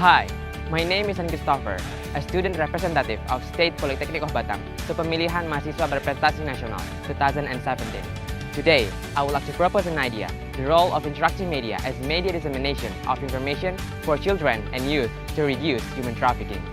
Hi, my name is Christofer, a student representative of State Politeknik Negeri Batam to Pemilihan Mahasiswa Berprestasi Nasional 2017. Today, I would like to propose an idea, the role of interactive media as media dissemination of information for children and youth to reduce human trafficking.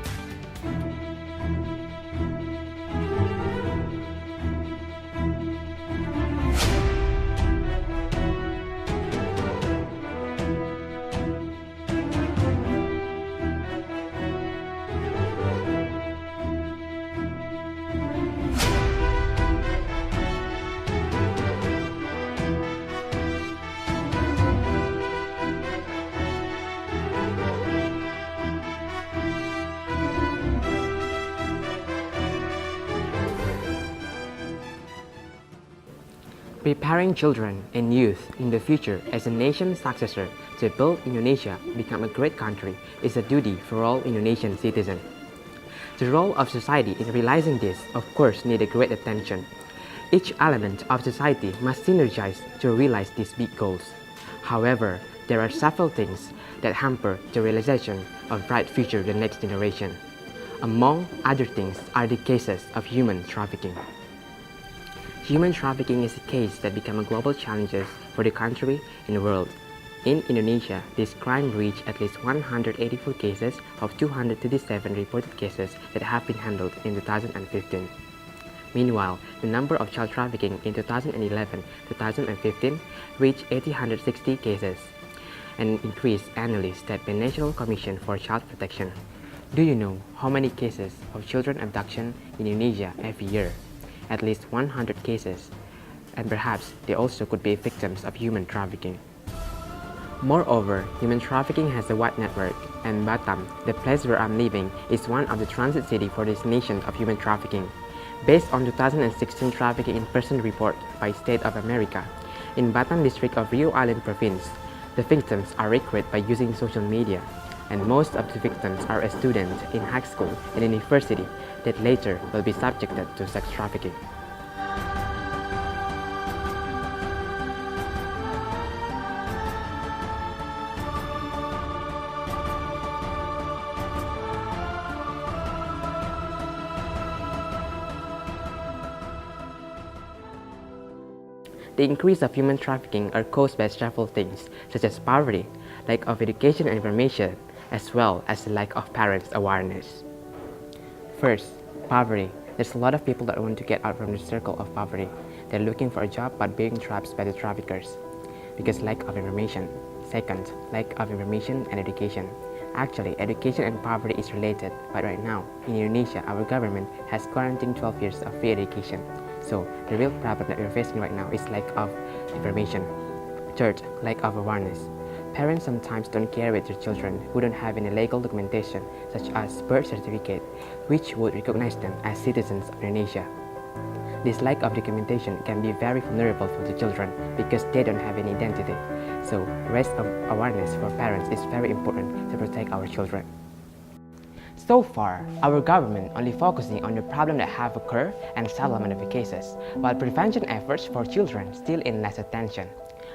Preparing children and youth in the future as a nation's successor to build Indonesia become a great country is a duty for all Indonesian citizens. The role of society in realizing this, of course, needs great attention. Each element of society must synergize to realize these big goals. However, there are several things that hamper the realization of bright future the next generation. Among other things are the cases of human trafficking. Human trafficking is a case that become a global challenge for the country and the world. In Indonesia, this crime reached at least 184 cases of 237 reported cases that have been handled in 2015. Meanwhile, the number of child trafficking in 2011-2015 reached 860 cases, an increase annually set by National Commission for Child Protection. Do you know how many cases of children abduction in Indonesia every year? At least 100 cases, and perhaps they also could be victims of human trafficking. Moreover, human trafficking has a wide network, and Batam, the place where I'm living, is one of the transit cities for destination of human trafficking. Based on 2016 Trafficking in Person report by State of America, in Batam district of Rio Island province, the victims are recruited by using social media, and most of the victims are a student in high school and university that later will be subjected to sex trafficking. The increase of human trafficking are caused by several things, such as poverty, lack of education and information, as well as the lack of parents' awareness. First, poverty. There's a lot of people that want to get out from the circle of poverty. They're looking for a job but being trapped by the traffickers because lack of information. Second, lack of information and education. Actually, education and poverty is related, but right now, in Indonesia, our government has guaranteed 12 years of free education. So, the real problem that we're facing right now is lack of information. Third, lack of awareness. Parents sometimes don't care with their children who don't have any legal documentation such as birth certificate, which would recognize them as citizens of Indonesia. This lack of documentation can be very vulnerable for the children because they don't have any identity. So, raise of awareness for parents is very important to protect our children. So far, our government only focusing on the problem that have occurred and settlement of the cases, while prevention efforts for children still in less attention.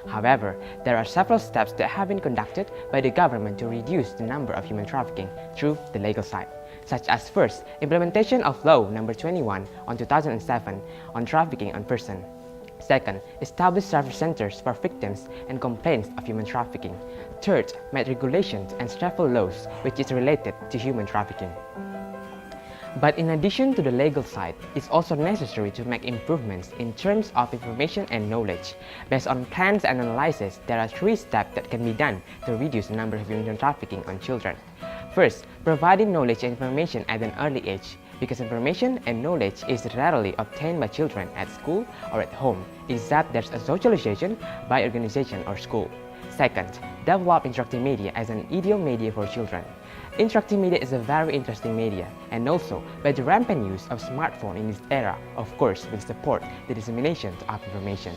However, there are several steps that have been conducted by the government to reduce the number of human trafficking through the legal side, such as first, implementation of Law Number 21 on 2007 on trafficking on person. Second, establish service centers for victims and complaints of human trafficking. Third, made regulations and several laws which is related to human trafficking. But in addition to the legal side, it's also necessary to make improvements in terms of information and knowledge. Based on plans and analysis, there are 3 steps that can be done to reduce the number of human trafficking on children. First, providing knowledge and information at an early age, because information and knowledge is rarely obtained by children at school or at home, except there's a socialization by organization or school. Second, develop interactive media as an ideal media for children. Interactive media is a very interesting media, and also by the rampant use of smartphone in this era, of course, will support the dissemination of information.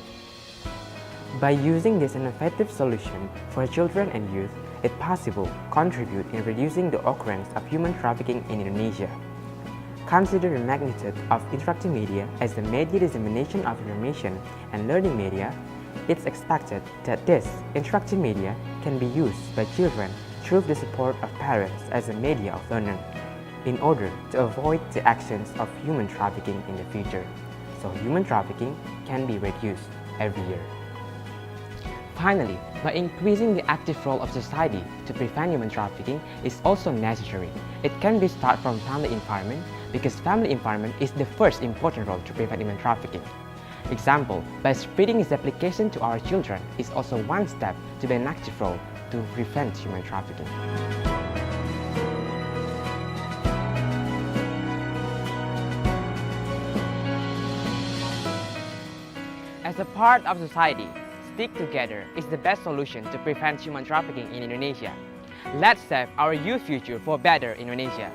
By using this innovative solution for children and youth, it possible contribute in reducing the occurrence of human trafficking in Indonesia. Consider the magnitude of interactive media as the media dissemination of information and learning media. It's expected that this interactive media can be used by children through the support of parents as a media of learning, in order to avoid the actions of human trafficking in the future, so human trafficking can be reduced every year. Finally, by increasing the active role of society to prevent human trafficking is also necessary. It can be started from family environment because family environment is the first important role to prevent human trafficking. Example, by spreading its application to our children is also one step to be an active role to prevent human trafficking. As a part of society, stick together is the best solution to prevent human trafficking in Indonesia. Let's save our youth future for better Indonesia.